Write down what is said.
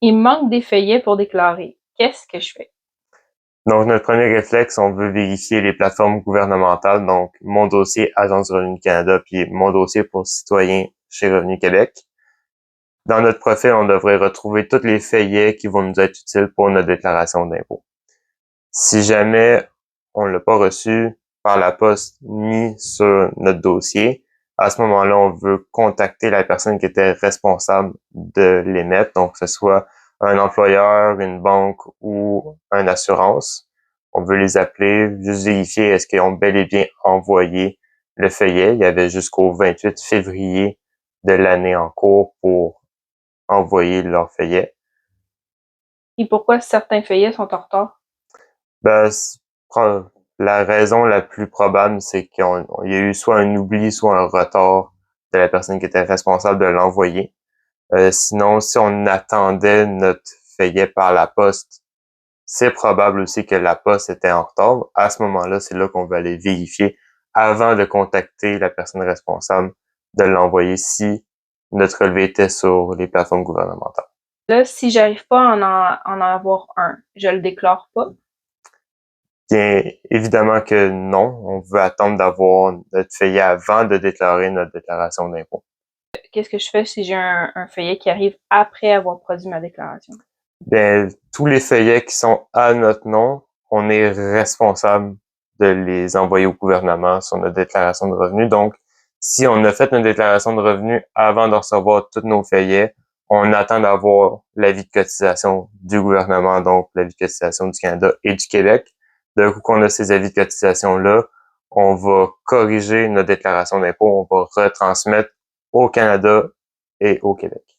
Il me manque des feuillets pour déclarer. Qu'est-ce que je fais? Donc, notre premier réflexe, on veut vérifier les plateformes gouvernementales, donc Mon dossier Agence du Revenu du Canada, puis Mon dossier pour citoyens chez Revenu Québec. Dans notre profil, on devrait retrouver tous les feuillets qui vont nous être utiles pour notre déclaration d'impôt. Si jamais on l'a pas reçu par la poste ni sur notre dossier, à ce moment-là, on veut contacter la personne qui était responsable de l'émettre, donc que ce soit un employeur, une banque ou une assurance. On veut les appeler, juste vérifier est-ce qu'ils ont bel et bien envoyé le feuillet. Il y avait jusqu'au 28 février de l'année en cours pour envoyer leur feuillet. Et pourquoi certains feuillets sont en retard? Ben, la raison la plus probable, c'est qu'il y a eu soit un oubli, soit un retard de la personne qui était responsable de l'envoyer. Sinon, si on attendait notre feuillet par la poste, c'est probable aussi que la poste était en retard. À ce moment-là, c'est là qu'on va aller vérifier avant de contacter la personne responsable de l'envoyer si notre relevé était sur les plateformes gouvernementales. Là, si j'arrive pas à en avoir un, je le déclare pas. Bien évidemment que non, on veut attendre d'avoir notre feuillet avant de déclarer notre déclaration d'impôt. Qu'est-ce que je fais si j'ai un feuillet qui arrive après avoir produit ma déclaration? Bien, tous les feuillets qui sont à notre nom, on est responsable de les envoyer au gouvernement sur notre déclaration de revenus. Donc, si on a fait notre déclaration de revenus avant de recevoir tous nos feuillets, on attend d'avoir l'avis de cotisation du gouvernement, donc l'avis de cotisation du Canada et du Québec. D'un coup qu'on a ces avis de cotisation-là, on va corriger notre déclaration d'impôt, on va retransmettre au Canada et au Québec.